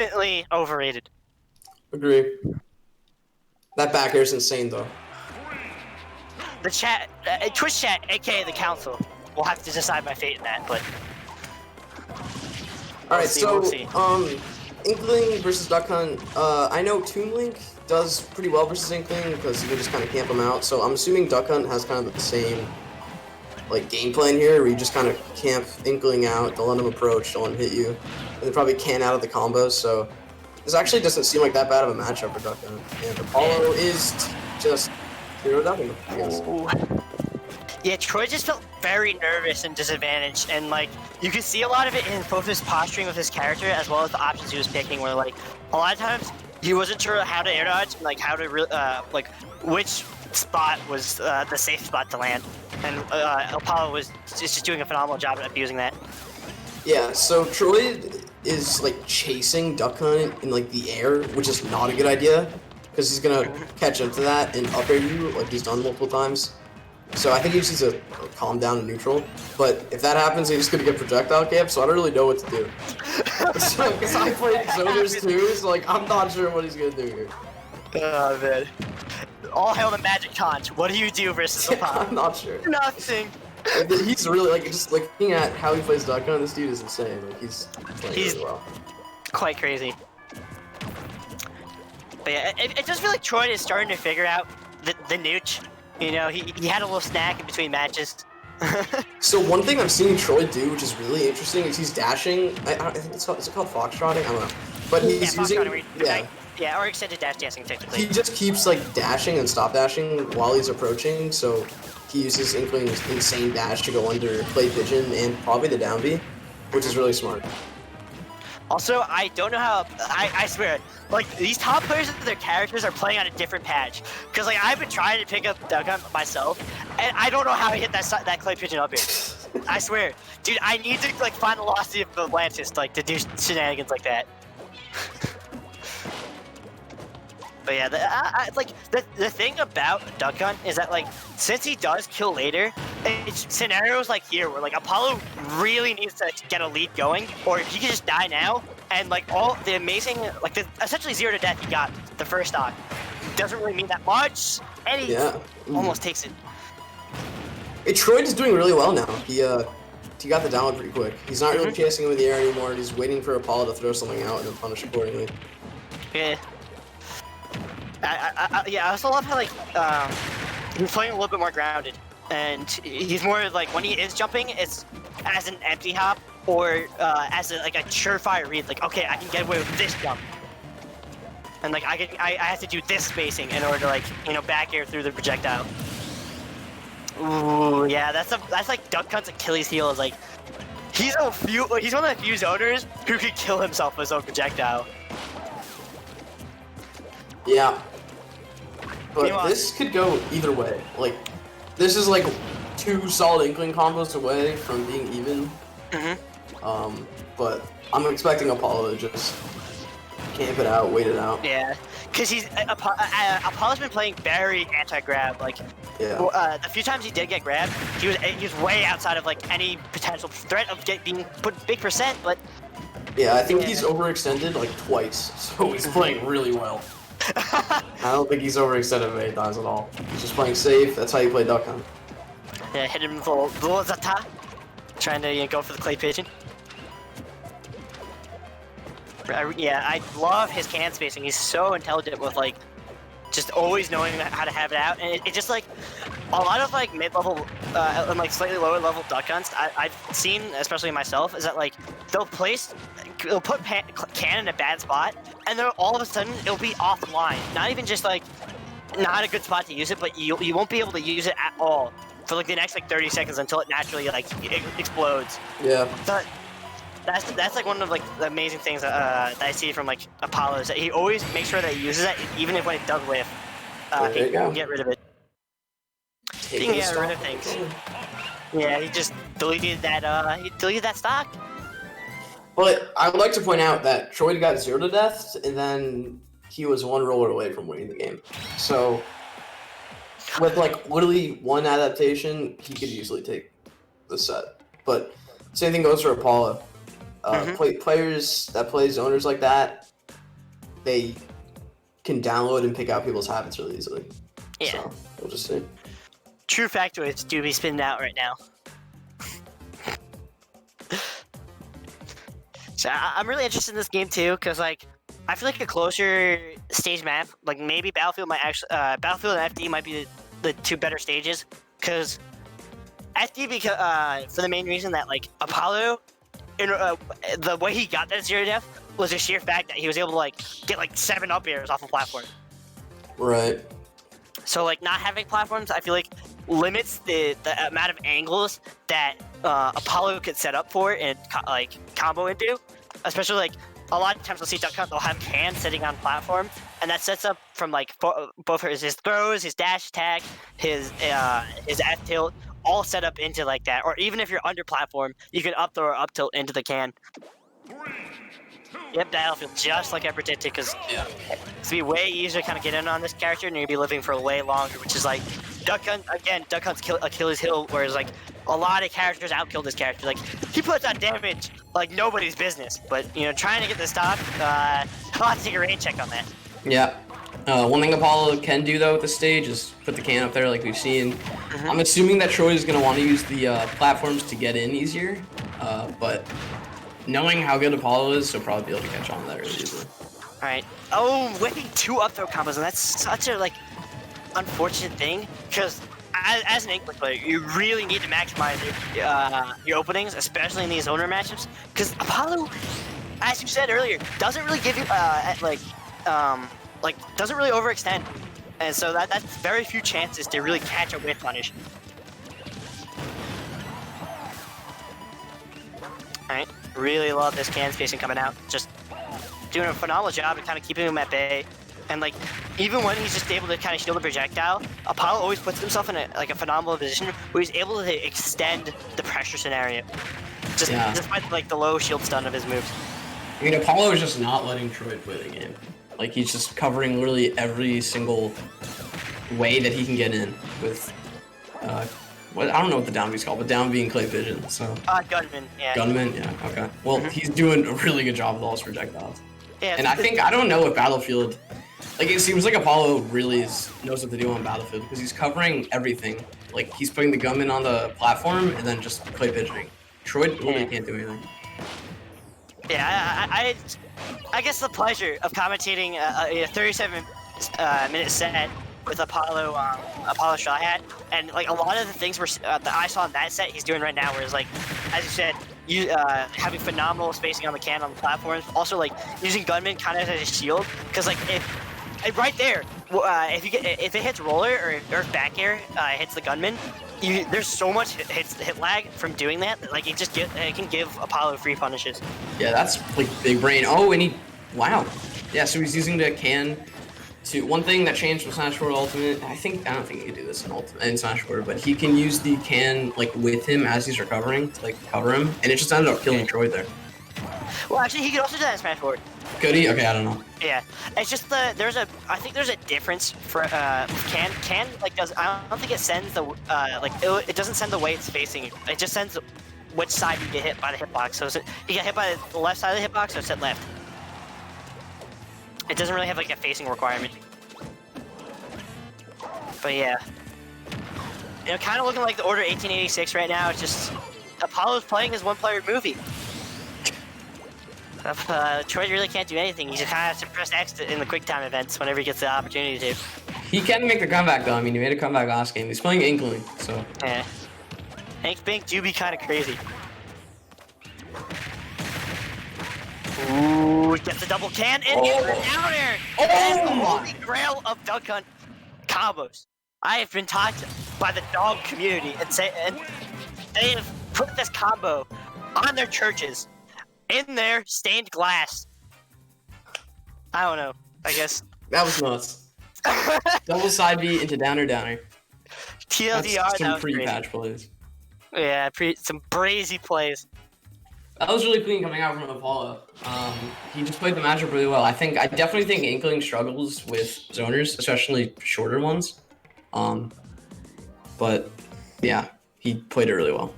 Definitely overrated. Agree. That back air is insane, though. The chat, Twitch chat, aka the council, will have to decide my fate in that. But Alright, so we'll see. Inkling versus Duck Hunt. I know Toon Link does pretty well versus Inkling because you can just kind of camp them out. So I'm assuming Duck Hunt has kind of the same like game plan here, where you just kind of camp Inkling out, don't let him approach, don't let him hit you, and then probably can out of the combos. So this actually doesn't seem like that bad of a matchup for Duck Hunt. And Apollo is just zeroed up, I guess. Yeah, Troy just felt very nervous and disadvantaged, and like you could see a lot of it in both his posturing with his character as well as the options he was picking. Where like a lot of times he wasn't sure how to air dodge, and like how to like which spot was the safe spot to land, and Apollo was just doing a phenomenal job at abusing that. Yeah, so Troid is like chasing Duck Hunt in like the air, which is not a good idea because he's gonna catch up to that and up air you like he's done multiple times. So I think he just needs to calm down and neutral. But if that happens, he's just gonna get projectile camp. So I don't really know what to do. So because I played Zoners too, so like I'm not sure what he's gonna do here. Oh man! All hail the magic taunt. What do you do versus Apollo? I'm not sure. Nothing. He's really like just like looking at how he plays Duck Hunt. This dude is insane. Like he's playing really well. Quite crazy. But yeah, it does feel like Troy is starting to figure out the nooch. You know, he had a little snack in between matches. So one thing I'm seeing Troy do, which is really interesting, is he's dashing. I think it's called, is it called foxtrotting? I don't know. But he's using yeah, or extended dash dancing technically. He just keeps like dashing and stop dashing while he's approaching. So he uses Inkling's insane dash to go under play pigeon and probably the down B, which is really smart. Also, I don't know how, I swear, like, these top players with their characters are playing on a different patch. Because, like, I've been trying to pick up Duck Hunt myself, and I don't know how he hit that clay pigeon up here. I swear. Dude, I need to, like, find the velocity of Atlantis, like, to do shenanigans like that. But yeah, the thing about Duck Hunt is that, like, since he does kill later, it's scenarios like here where like Apollo really needs to get a lead going, or he can just die now, and like all the amazing, like the essentially 0 to death he got the first stock doesn't really mean that much, and he almost takes it. Hey, Troid is doing really well now. He got the download pretty quick. He's not really chasing him in the air anymore. He's waiting for Apollo to throw something out and then punish accordingly. Yeah. I also love how like he's playing a little bit more grounded, and he's more like when he is jumping, it's as an empty hop or as like a surefire read. Like, okay, I can get away with this jump, and like I have to do this spacing in order to like back air through the projectile. Ooh, yeah, that's like Duck Hunt's Achilles heel. Is like he's one of the few zoners who could kill himself with his own projectile. Yeah. But this could go either way. Like, this is like 2 solid Inkling combos away from being even. But I'm expecting Apollo to just camp it out, wait it out. Yeah, because Apollo's been playing very anti-grab. Like, the few times he did get grabbed, he was way outside of like any potential threat of being put big percent. But yeah, I think he's overextended like twice, so he's playing really well. I don't think he's overextended many times at all. He's just playing safe. That's how you play Duck Hunt. Yeah, hit him with a little zata, trying to go for the clay pigeon. Yeah, I love his can spacing. He's so intelligent with like just always knowing how to have it out, and it just like a lot of like mid-level and like slightly lower level Duck Hunts I've seen, especially myself, is that like they'll put can in a bad spot, and then all of a sudden it'll be offline. Not even just like not a good spot to use it, but you won't be able to use it at all for like the next like 30 seconds until it naturally like explodes. Yeah. So that's like one of like the amazing things that I see from like Apollo, is that he always makes sure that he uses it, even if when it does whiff, he can get rid of it. He can get rid of things. Yeah, he just deleted that stock. But I would like to point out that Troid got 0 to death, and then he was 1 roller away from winning the game. So with like literally 1 adaptation, he could easily take the set. But same thing goes for Apollo. Players that play zoners like that, they can download and pick out people's habits really easily. Yeah. So we'll just see. True factoids do be spinning out right now. So I'm really interested in this game too, because like I feel like a closer stage map, like maybe Battlefield might actually, Battlefield and FD might be the two better stages, because FD for the main reason that like Apollo, the way he got that zero death was a sheer fact that he was able to like get like 7 up airs off a platform. Right. So like not having platforms, I feel like limits the amount of angles that Apollo could set up for and like combo into. Especially like a lot of times we'll see Duck Hunt, they'll have cans sitting on platform, and that sets up from like both his throws, his dash attack, his F tilt, all set up into like that. Or even if you're under platform, you can up throw or up tilt into the can. Yep, Battlefield, just like I predicted, because it's be way easier to kind of get in on this character, and you'll be living for way longer, which is like Duck Hunt, again, Duck Hunt's Achilles heel, whereas like a lot of characters outkill this character. Like, he puts out damage like nobody's business, but you know, trying to get the stock, I'll have to take a rain check on that. Yeah. One thing Apollo can do though at this stage is put the can up there like we've seen. I'm assuming that Troid is going to want to use the platforms to get in easier, but knowing how good Apollo is, he'll probably be able to catch on to that really easily. Alright. Oh, winning 2 up throw combos, and that's such a like unfortunate thing, because as an Inkling player, you really need to maximize your openings, especially in these owner matchups, because Apollo, as you said earlier, doesn't really give you doesn't really overextend, and so that's very few chances to really catch a whip punish. Alright, really love this can spacing coming out, just doing a phenomenal job at kind of keeping him at bay. And like, even when he's just able to kind of shield the projectile, Apollo always puts himself in a phenomenal position where he's able to extend the pressure scenario. Just despite like the low shield stun of his moves. I mean, Apollo is just not letting Troid play the game. Like, he's just covering literally every single way that he can get in with, I don't know what the down B's called, but down being clay vision, so. Gunman, yeah. Gunman, yeah, okay. Well, he's doing a really good job with all his projectiles. Yeah, and I don't know if Battlefield, like, it seems like Apollo really knows what to do on Battlefield, because he's covering everything. Like, he's putting the gunman on the platform and then just clay pigeoning. Troid literally can't do anything. Yeah, I guess the pleasure of commentating a 37-minute set with Apollo Strawhat, and like a lot of the things that I saw in that set he's doing right now, where it's like, as you said, having phenomenal spacing on the can on the platforms, also like using gunman kind of as a shield, because like if right there, if it hits roller or if back air hits the gunman, there's so much hit lag from doing that. Like it can give Apollo free punishes. Yeah, that's like big brain. Oh, and wow. Yeah, so he's using the can to one thing that changed from Smash 4 Ultimate. I don't think he can do this in Smash 4, but he can use the can like with him as he's recovering to like cover him, and it just ended up killing Troid there. Well, actually, he could also do that in Smash 4. Could he? Okay, I don't know. Yeah, it's just I think there's a difference for can like I don't think it sends the it doesn't send the way it's facing. It just sends which side you get hit by the hitbox. So you get hit by the left side of the hitbox, or set left. It doesn't really have like a facing requirement. But yeah, you know, kind of looking like the Order 1886 right now. It's just Apollo's playing his one-player movie. Troid really can't do anything. He just kind of has to press X in the quick time events whenever he gets the opportunity to. He can make the comeback though. I mean, he made a comeback last game. He's playing Inkling, so. Yeah. Inkling do be kind of crazy. Ooh, gets a double can and down air. Oh, that is the holy grail of Duck Hunt combos. I have been taught by the dog community, and they have put this combo on their churches. In their stained glass. I don't know. I guess that was nuts. Double side B into downer downer. TLDR. That's some pre-patch plays. Yeah, some brazy plays. That was really clean coming out from Apollo. He just played the matchup really well. I definitely think Inkling struggles with zoners, especially shorter ones. But yeah, he played it really well.